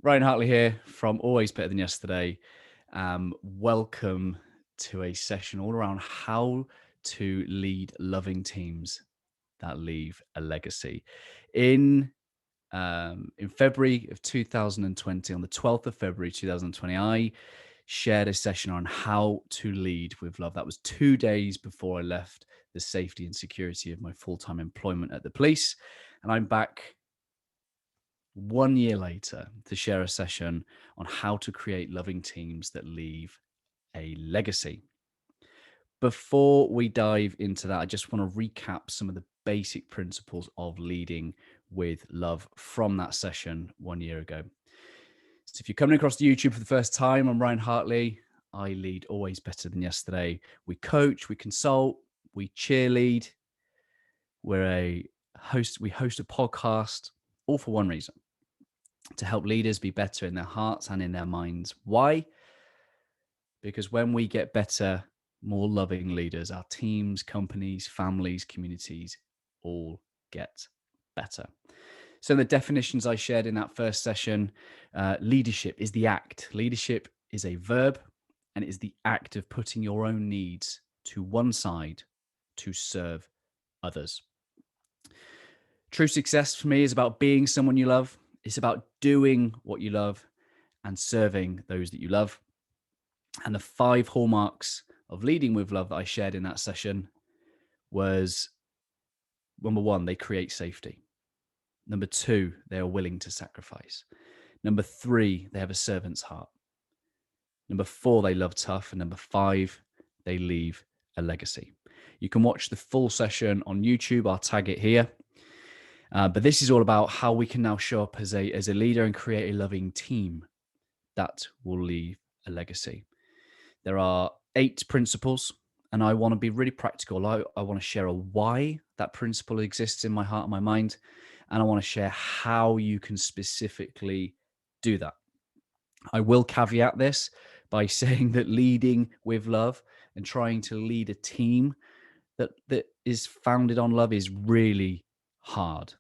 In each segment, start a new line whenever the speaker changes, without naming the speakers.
Ryan Hartley here from Always Better Than Yesterday. Welcome to a session all around how to lead loving teams that leave a legacy. In February of 2020, on the 12th of February 2020, I shared a session on how to lead with love. That was 2 days before I left the safety and security of my full-time employment at the police. And I'm back 1 year later to share a session on how to create loving teams that leave a legacy. Before we dive into that, I just want to recap some of the basic principles of leading with love from that session 1 year ago. So if you're coming across the YouTube for the first time, I'm Ryan Hartley. I lead Always Better Than Yesterday. We coach, we consult, we cheerlead. We host a podcast, all for one reason: to help leaders be better in their hearts and in their minds. Why? Because when we get better, more loving leaders, our teams, companies, families, communities all get better. So the definitions I shared in that first session, leadership is the act. Leadership is a verb, and it is the act of putting your own needs to one side to serve others. True success for me is about being someone you love. It's about doing what you love and serving those that you love. And the 5 hallmarks of leading with love that I shared in that session was: number 1, they create safety. Number 2, they are willing to sacrifice. Number 3, they have a servant's heart. Number 4, they love tough. And number 5, they leave a legacy. You can watch the full session on YouTube. I'll tag it here. But this is all about how we can now show up as a leader and create a loving team that will leave a legacy. There are 8 principles, and I want to be really practical. I want to share a why that principle exists in my heart and my mind, and I want to share how you can specifically do that. I will caveat this by saying that leading with love and trying to lead a team that is founded on love is really hard.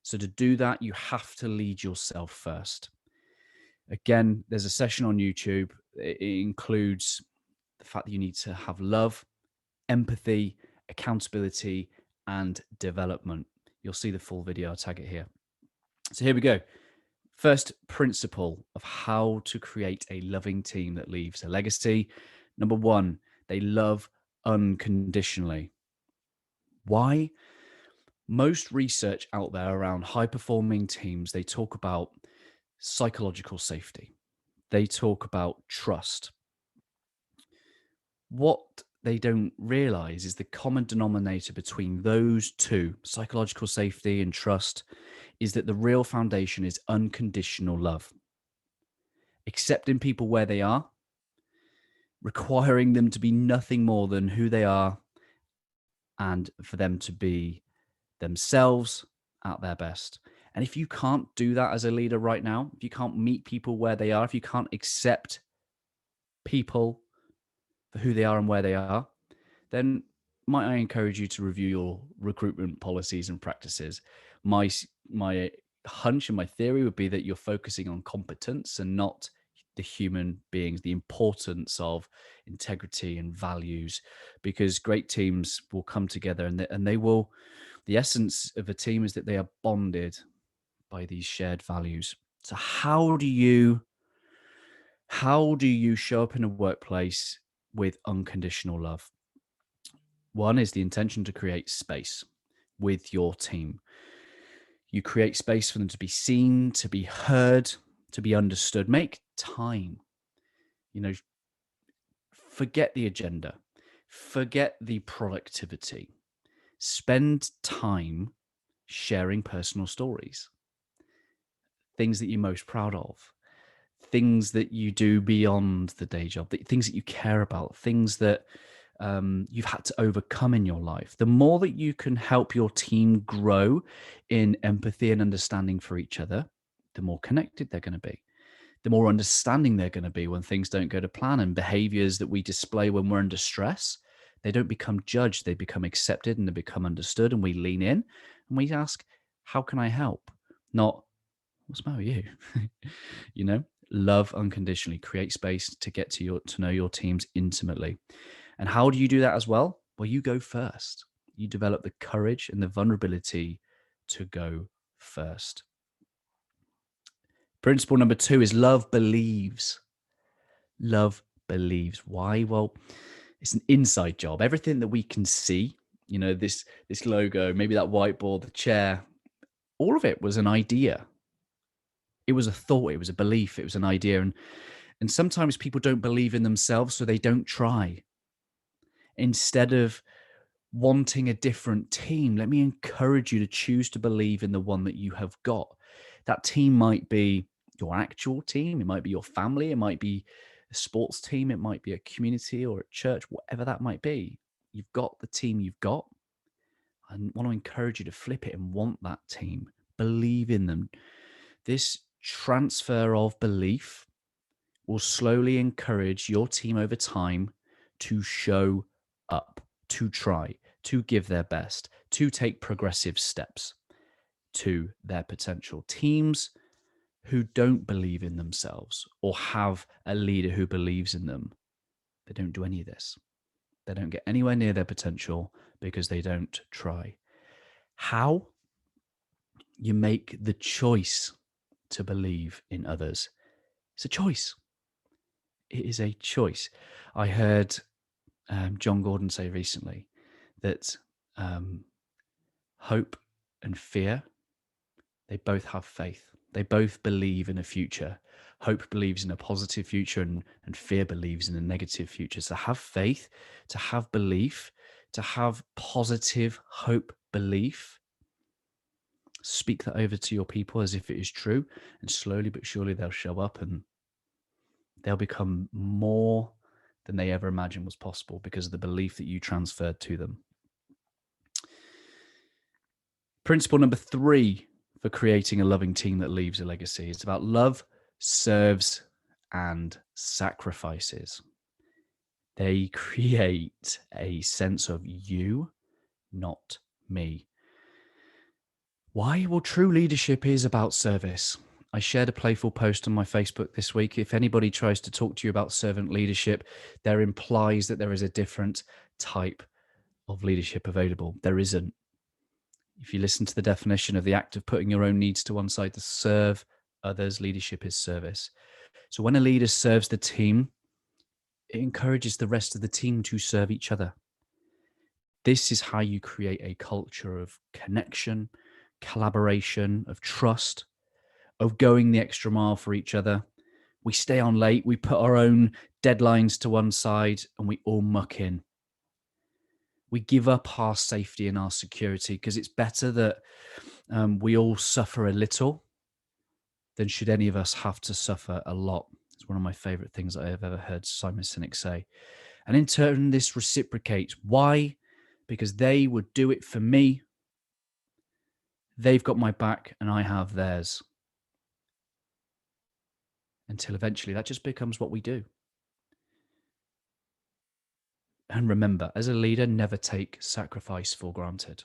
So to do that, you have to lead yourself first. Again, there's a session on YouTube. It includes the fact that you need to have love, empathy, accountability, and development. You'll see the full video. I'll tag it here. So here we go. First principle of how to create a loving team that leaves a legacy. Number 1, they love unconditionally. Why? Most research out there around high-performing teams, they talk about psychological safety. They talk about trust. What they don't realize is the common denominator between those two, psychological safety and trust, is that the real foundation is unconditional love. Accepting people where they are, requiring them to be nothing more than who they are, and for them to be themselves at their best. And if you can't do that as a leader right now, if you can't meet people where they are, if you can't accept people for who they are and where they are, then might I encourage you to review your recruitment policies and practices. My hunch and my theory would be that you're focusing on competence and not the human beings, the importance of integrity and values, because great teams will come together and they will, the essence of a team is that they are bonded by these shared values. So how do you show up in a workplace with unconditional love? 1 is the intention to create space with your team. You create space for them to be seen, to be heard, to be understood. Make time. Forget the agenda. Forget the productivity. Spend time sharing personal stories, things that you're most proud of, things that you do beyond the day job, things that you care about, things that you've had to overcome in your life. The more that you can help your team grow in empathy and understanding for each other, the more connected they're going to be, the more understanding they're going to be when things don't go to plan, and behaviors that we display when we're under stress, they don't become judged, they become accepted and they become understood, and we lean in and we ask, how can I help? Not, What's the matter with you? You know, love unconditionally, create space to get to know your teams intimately. And how do you do that as well? Well, you go first. You develop the courage and the vulnerability to go first. Principle number 2 is love believes. Love believes. Why? Well, it's an inside job. Everything that we can see, you know, this logo, maybe that whiteboard, the chair, all of it was an idea. It was a thought, it was a belief, it was an idea. And sometimes people don't believe in themselves, so they don't try. Instead of wanting a different team, let me encourage you to choose to believe in the one that you have got. That team might be your actual team, it might be your family, it might be a sports team, it might be a community or a church, whatever that might be. You've got the team you've got. I want to encourage you to flip it and want that team. Believe in them. This transfer of belief will slowly encourage your team over time to show up, to try, to give their best, to take progressive steps to their potential. Teams who don't believe in themselves or have a leader who believes in them, they don't do any of this. They don't get anywhere near their potential because they don't try. How? You make the choice to believe in others. It's a choice. It is a choice. I heard John Gordon say recently that hope and fear, they both have faith. They both believe in a future. Hope believes in a positive future and fear believes in a negative future. So have faith, to have belief, to have positive hope belief. Speak that over to your people as if it is true, and slowly but surely they'll show up and they'll become more than they ever imagined was possible because of the belief that you transferred to them. Principle number 3 for creating a loving team that leaves a legacy is about love, serves, and sacrifices. They create a sense of you, not me. Why? Well, true leadership is about service. I shared a playful post on my Facebook this week. If anybody tries to talk to you about servant leadership, there implies that there is a different type of leadership available. There isn't. If you listen to the definition of the act of putting your own needs to one side to serve others, leadership is service. So when a leader serves the team, it encourages the rest of the team to serve each other. This is how you create a culture of connection, collaboration, of trust, of going the extra mile for each other. We stay on late, we put our own deadlines to one side, and we all muck in. We give up our safety and our security because it's better that we all suffer a little than should any of us have to suffer a lot. It's one of my favorite things I have ever heard Simon Sinek say. And in turn, this reciprocates. Why? Because they would do it for me. They've got my back and I have theirs. Until eventually that just becomes what we do. And remember, as a leader, never take sacrifice for granted.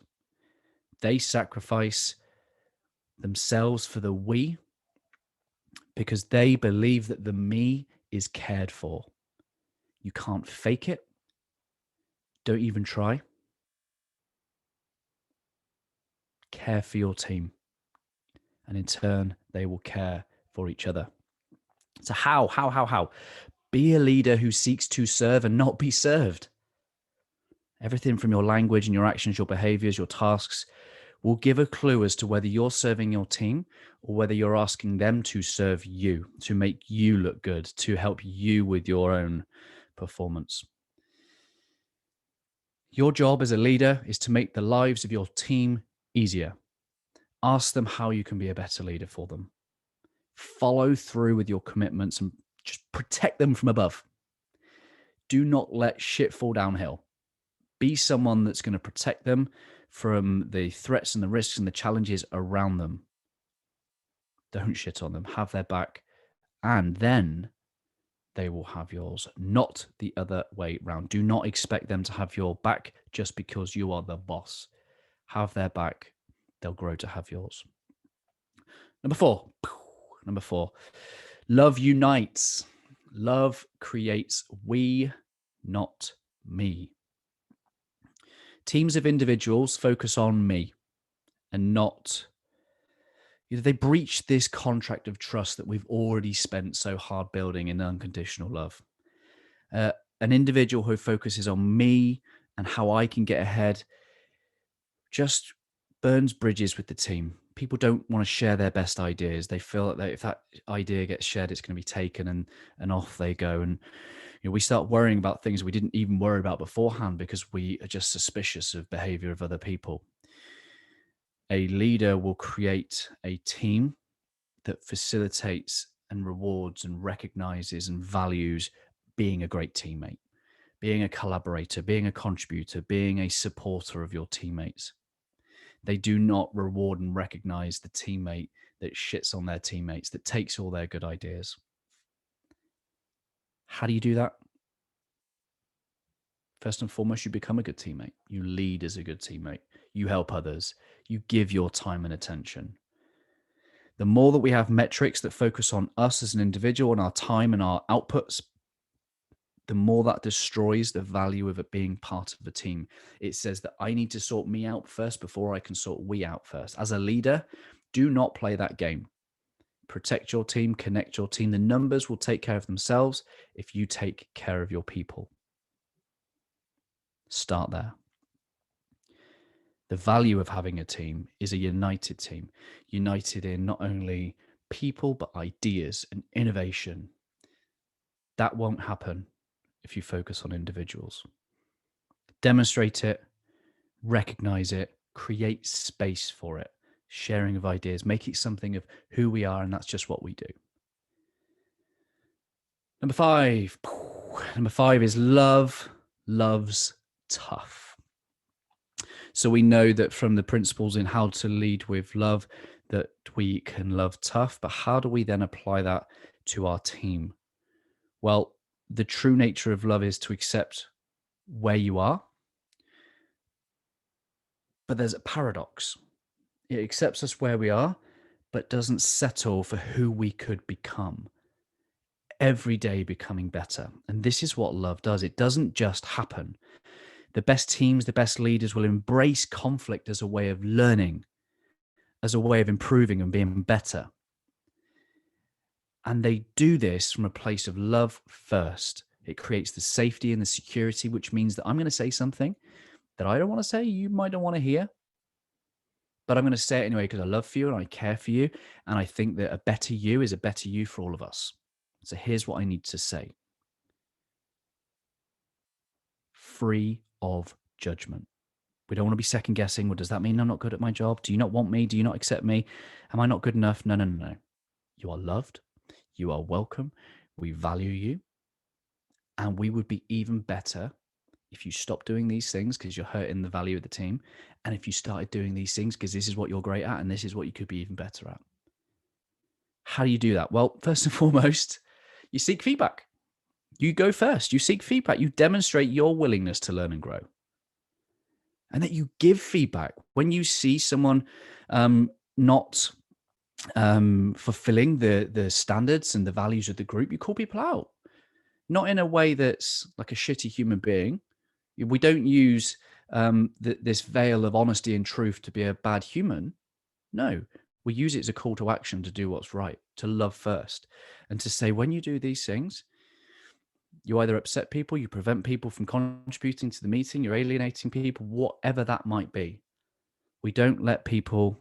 They sacrifice themselves for the we because they believe that the me is cared for. You can't fake it. Don't even try. Care for your team. And in turn, they will care for each other. So how? Be a leader who seeks to serve and not be served. Everything from your language and your actions, your behaviors, your tasks will give a clue as to whether you're serving your team or whether you're asking them to serve you, to make you look good, to help you with your own performance. Your job as a leader is to make the lives of your team easier. Ask them how you can be a better leader for them. Follow through with your commitments and just protect them from above. Do not let shit fall downhill. Be someone that's going to protect them from the threats and the risks and the challenges around them. Don't shit on them. Have their back. And then they will have yours, not the other way round. Do not expect them to have your back just because you are the boss. Have their back. They'll grow to have yours. Number 4, Number 4, love unites. Love creates we, not me. Teams of individuals focus on me and not, they breach this contract of trust that we've already spent so hard building in unconditional love. An individual who focuses on me and how I can get ahead just burns bridges with the team. People don't want to share their best ideas. They feel that if that idea gets shared, it's going to be taken and off they go. And we start worrying about things we didn't even worry about beforehand because we are just suspicious of behavior of other people. A leader will create a team that facilitates and rewards and recognizes and values being a great teammate, being a collaborator, being a contributor, being a supporter of your teammates. They do not reward and recognize the teammate that shits on their teammates, that takes all their good ideas. How do you do that? First and foremost, you become a good teammate. You lead as a good teammate. You help others. You give your time and attention. The more that we have metrics that focus on us as an individual and our time and our outputs, the more that destroys the value of it being part of a team. It says that I need to sort me out first before I can sort we out first. As a leader, do not play that game. Protect your team, connect your team. The numbers will take care of themselves if you take care of your people. Start there. The value of having a team is a united team, united in not only people, but ideas and innovation. That won't happen if you focus on individuals. Demonstrate it, recognize it, create space for it, sharing of ideas, make it something of who we are, and that's just what we do. Number 5. Number 5 is love loves tough. So we know that from the principles in how to lead with love that we can love tough, but how do we then apply that to our team? Well, the true nature of love is to accept where you are, but there's a paradox. It accepts us where we are, but doesn't settle for who we could become. Every day becoming better. And this is what love does. It doesn't just happen. The best teams, the best leaders will embrace conflict as a way of learning, as a way of improving and being better. And they do this from a place of love first. It creates the safety and the security, which means that I'm going to say something that I don't want to say, you might not want to hear, but I'm going to say it anyway because I love for you and I care for you. And I think that a better you is a better you for all of us. So here's what I need to say. Free of judgment. We don't want to be second guessing. Well, does that mean I'm not good at my job? Do you not want me? Do you not accept me? Am I not good enough? No, no, no, no. You are loved. You are welcome. We value you. And we would be even better if you stop doing these things because you're hurting the value of the team. And if you started doing these things because this is what you're great at and this is what you could be even better at. How do you do that? Well, first and foremost, you seek feedback. You go first. You seek feedback. You demonstrate your willingness to learn and grow. And that you give feedback. When you see someone not fulfilling the standards and the values of the group, you call people out. Not in a way that's like a shitty human being. We don't use this veil of honesty and truth to be a bad human. No, we use it as a call to action to do what's right, to love first, and to say, when you do these things, you either upset people, you prevent people from contributing to the meeting, you're alienating people, whatever that might be. We don't let people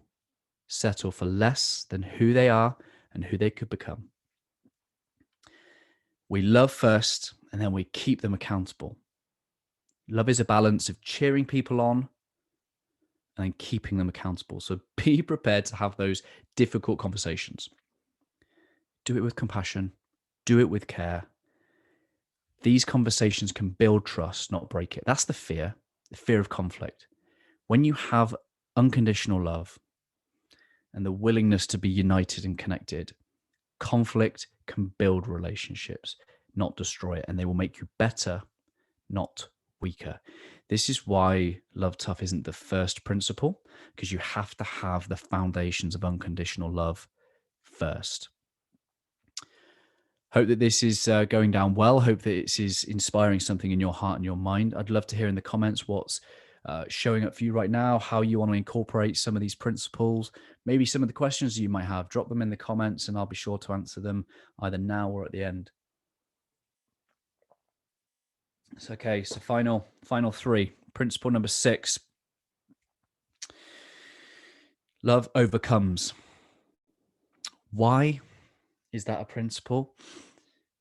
settle for less than who they are and who they could become. We love first, and then we keep them accountable. Love is a balance of cheering people on and then keeping them accountable. So be prepared to have those difficult conversations. Do it with compassion. Do it with care. These conversations can build trust, not break it. That's the fear of conflict. When you have unconditional love and the willingness to be united and connected, conflict can build relationships, not destroy it. And they will make you better, not weaker. This is why love tough isn't the first principle, because you have to have the foundations of unconditional love first. Hope that this is going down well. Hope that it is inspiring something in your heart and your mind. I'd love to hear in the comments what's showing up for you right now, how you want to incorporate some of these principles, maybe some of the questions you might have. Drop them in the comments and I'll be sure to answer them either now or at the end. It's okay. So final three. Principle number 6. Love overcomes. Why is that a principle?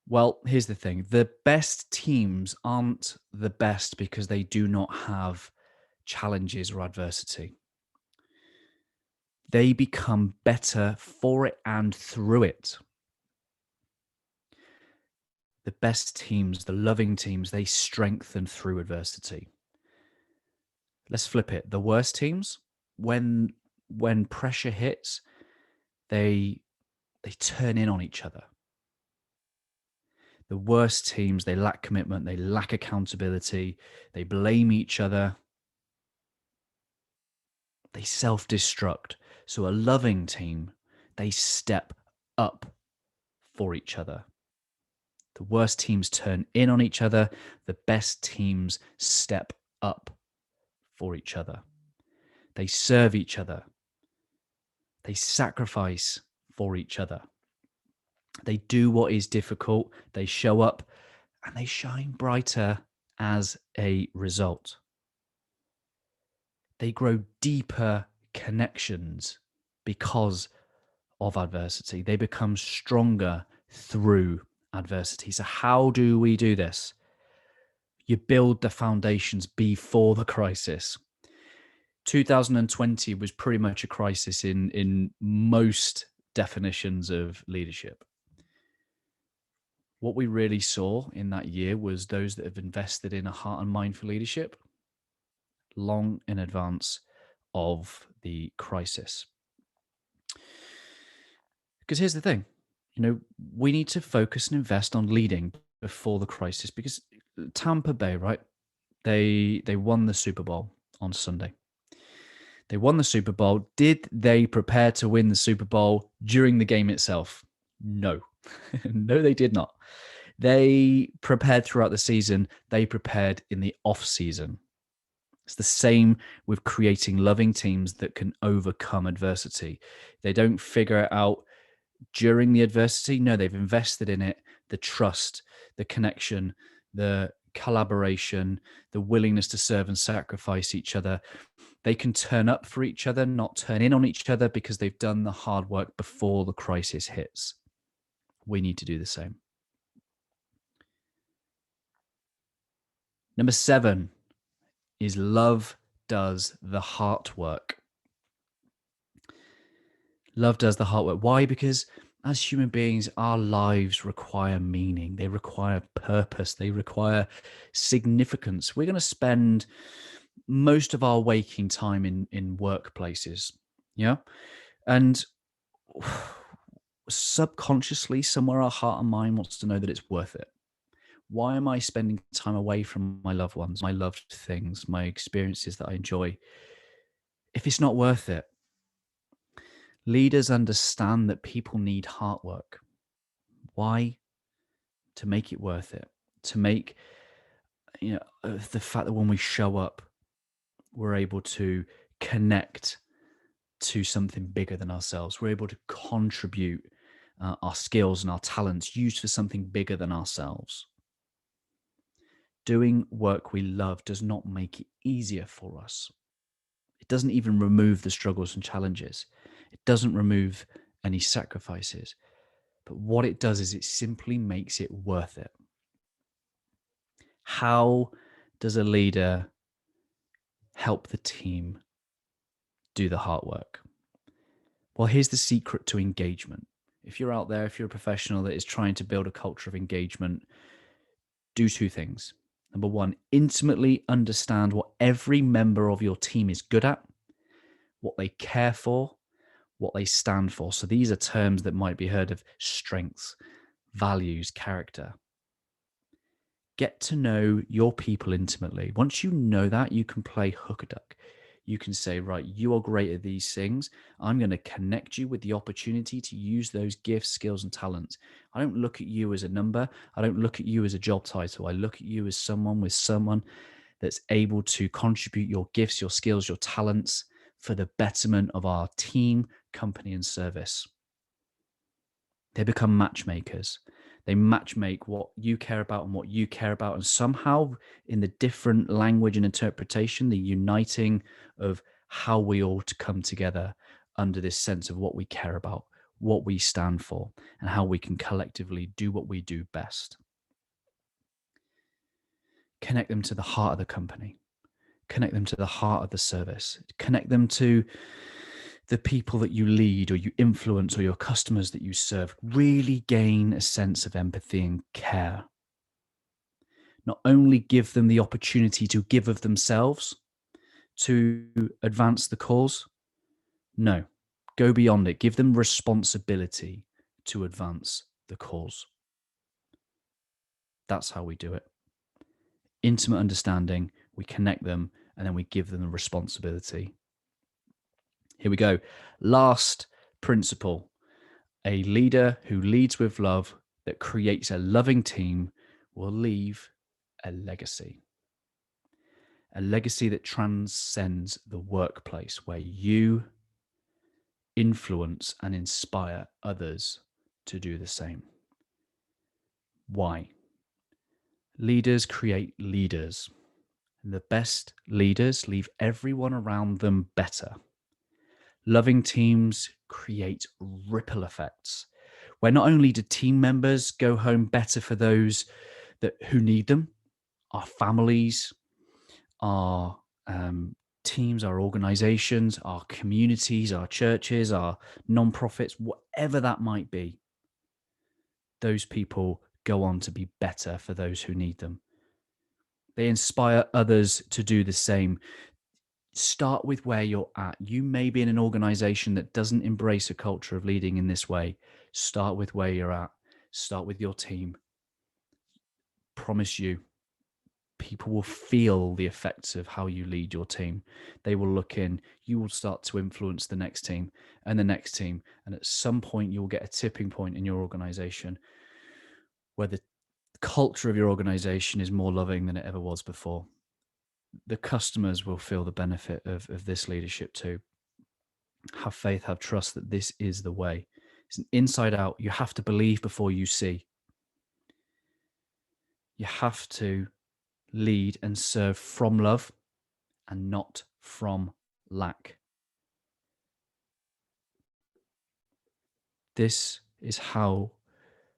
Well, here's the thing. The best teams aren't the best because they do not have challenges or adversity. They become better for it and through it. The best teams, the loving teams, they strengthen through adversity. Let's flip it. The worst teams, when pressure hits, they turn in on each other. The worst teams, they lack commitment, they lack accountability, they blame each other, they self-destruct. So a loving team, they step up for each other. The worst teams turn in on each other. The best teams step up for each other. They serve each other. They sacrifice for each other. They do what is difficult. They show up and they shine brighter as a result. They grow deeper connections because of adversity. They become stronger through adversity. So how do we do this? You build the foundations before the crisis. 2020 was pretty much a crisis in most definitions of leadership. What we really saw in that year was those that have invested in a heart and mind for leadership long in advance of the crisis. Because here's the thing, we need to focus and invest on leading before the crisis, because Tampa Bay, right? They won the Super Bowl on Sunday. They won the Super Bowl. Did they prepare to win the Super Bowl during the game itself? No. No, they did not. They prepared throughout the season. They prepared in the off season. It's the same with creating loving teams that can overcome adversity. They don't figure it out during the adversity. No, they've invested in it. The trust, the connection, the collaboration, the willingness to serve and sacrifice each other. They can turn up for each other, not turn in on each other, because they've done the hard work before the crisis hits. We need to do the same. Number 7 is love does the heart work. Love does the heart work. Why? Because as human beings, our lives require meaning. They require purpose. They require significance. We're going to spend most of our waking time in workplaces. Yeah. And subconsciously, somewhere our heart and mind wants to know that it's worth it. Why am I spending time away from my loved ones, my loved things, my experiences that I enjoy, if it's not worth it? Leaders understand that people need heart work. Why? To make it worth it. To make, the fact that when we show up, we're able to connect to something bigger than ourselves. We're able to contribute our skills and our talents used for something bigger than ourselves. Doing work we love does not make it easier for us. It doesn't even remove the struggles and challenges. It doesn't remove any sacrifices. But what it does is it simply makes it worth it. How does a leader help the team do the hard work? Well, here's the secret to engagement. If you're out there, if you're a professional that is trying to build a culture of engagement, do 2 things. Number 1, intimately understand what every member of your team is good at, what they care for, what they stand for. So these are terms that might be heard of: strengths, values, character. Get to know your people intimately. Once you know that, you can play hook-a-duck. You can say, right, you are great at these things. I'm going to connect you with the opportunity to use those gifts, skills, and talents. I don't look at you as a number. I don't look at you as a job title. I look at you as someone that's able to contribute your gifts, your skills, your talents for the betterment of our team, company, and service. They become matchmakers. They matchmake what you care about and what you care about. And somehow, in the different language and interpretation, the uniting of how we all to come together under this sense of what we care about, what we stand for, and how we can collectively do what we do best. Connect them to the heart of the company, connect them to the heart of the service, connect them to the people that you lead or you influence or your customers that you serve. Really gain a sense of empathy and care. Not only give them the opportunity to give of themselves to advance the cause, no, go beyond it. Give them responsibility to advance the cause. That's how we do it. Intimate understanding, we connect them, and then we give them the responsibility. Here we go. Last principle. A leader who leads with love that creates a loving team will leave a legacy. A legacy that transcends the workplace, where you influence and inspire others to do the same. Why? Leaders create leaders. And the best leaders leave everyone around them better. Loving teams create ripple effects, where not only do team members go home better for those who need them, our families, our teams, our organizations, our communities, our churches, our non-profits, whatever that might be, those people go on to be better for those who need them. They inspire others to do the same. Start with where you're at. You may be in an organization that doesn't embrace a culture of leading in this way. Start with where you're at. Start with your team. Promise you, people will feel the effects of how you lead your team. They will look in. You will start to influence the next team and the next team. And at some point, you'll get a tipping point in your organization where the culture of your organization is more loving than it ever was before. The customers will feel the benefit of this leadership too. Have faith, have trust that this is the way. It's an inside out. You have to believe before you see. You have to lead and serve from love and not from lack. This is how,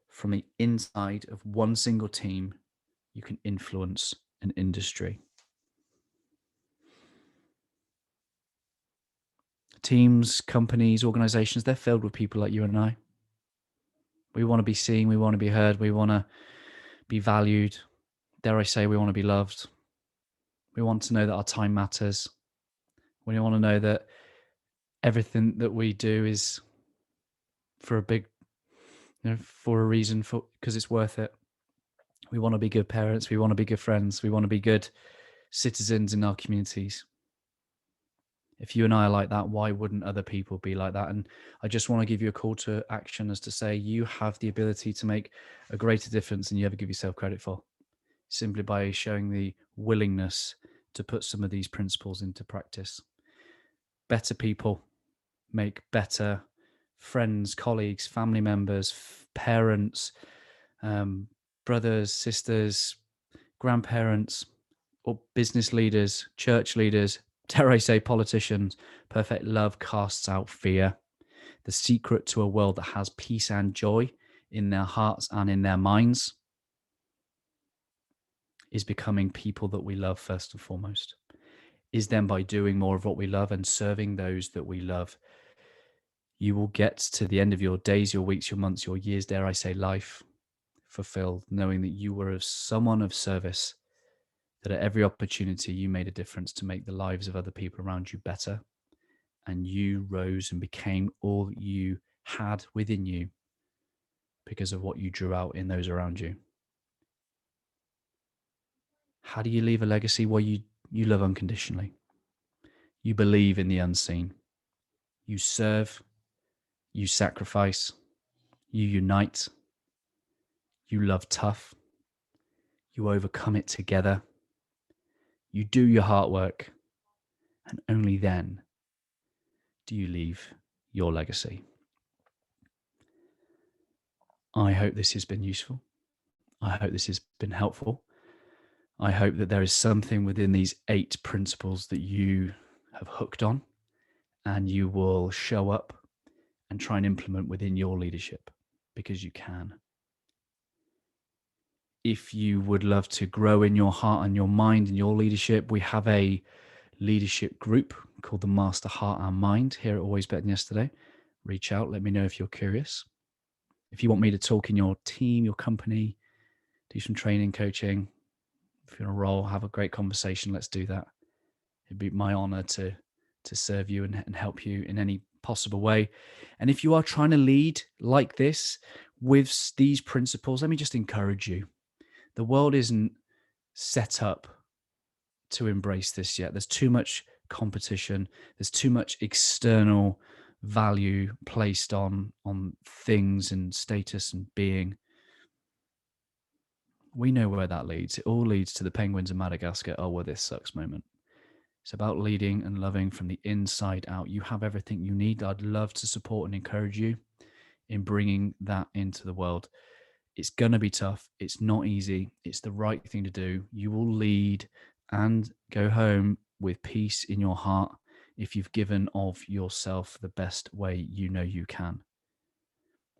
from the inside of one single team, you can influence an industry. Teams, companies, organizations, they're filled with people like you and I. We want to be seen, we want to be heard, we want to be valued. Dare I say, we want to be loved. We want to know that our time matters. We want to know that everything that we do is for a big, for a reason, because it's worth it. We want to be good parents. We want to be good friends. We want to be good citizens in our communities. If you and I are like that, why wouldn't other people be like that? And I just want to give you a call to action as to say you have the ability to make a greater difference than you ever give yourself credit for, simply by showing the willingness to put some of these principles into practice. Better people make better friends, colleagues, family members, parents, brothers, sisters, grandparents, or business leaders, church leaders, dare I say politicians. Perfect love casts out fear. The secret to a world that has peace and joy in their hearts and in their minds is becoming people that we love first and foremost. Is then by doing more of what we love and serving those that we love, you will get to the end of your days, your weeks, your months, your years, dare I say life, fulfilled, knowing that you were someone of service, that at every opportunity you made a difference to make the lives of other people around you better, and you rose and became all that you had within you because of what you drew out in those around you. How do you leave a legacy? Well, you love unconditionally. You believe in the unseen. You serve, you sacrifice, you unite, you love tough, you overcome it together, you do your heart work, and only then do you leave your legacy. I hope this has been useful. I hope this has been helpful. I hope that there is something within these 8 principles that you have hooked on and you will show up and try and implement within your leadership, because you can. If you would love to grow in your heart and your mind and your leadership, we have a leadership group called the Master Heart and Mind here at Always Better Than Yesterday. Reach out, let me know if you're curious. If you want me to talk in your team, your company, do some training, coaching, if you're in a role, have a great conversation, let's do that. It'd be my honor to serve you and help you in any possible way. And if you are trying to lead like this with these principles, let me just encourage you. The world isn't set up to embrace this yet. There's too much competition. There's too much external value placed on things and status and being. We know where that leads. It all leads to the penguins of Madagascar. Oh, well, this sucks moment. It's about leading and loving from the inside out. You have everything you need. I'd love to support and encourage you in bringing that into the world. It's going to be tough. It's not easy. It's the right thing to do. You will lead and go home with peace in your heart if you've given of yourself the best way you know you can.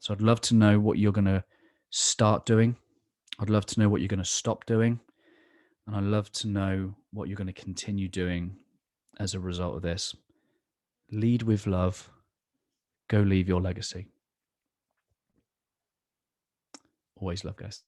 So I'd love to know what you're going to start doing. I'd love to know what you're going to stop doing. And I'd love to know what you're going to continue doing as a result of this. Lead with love. Go leave your legacy. Always love, guys.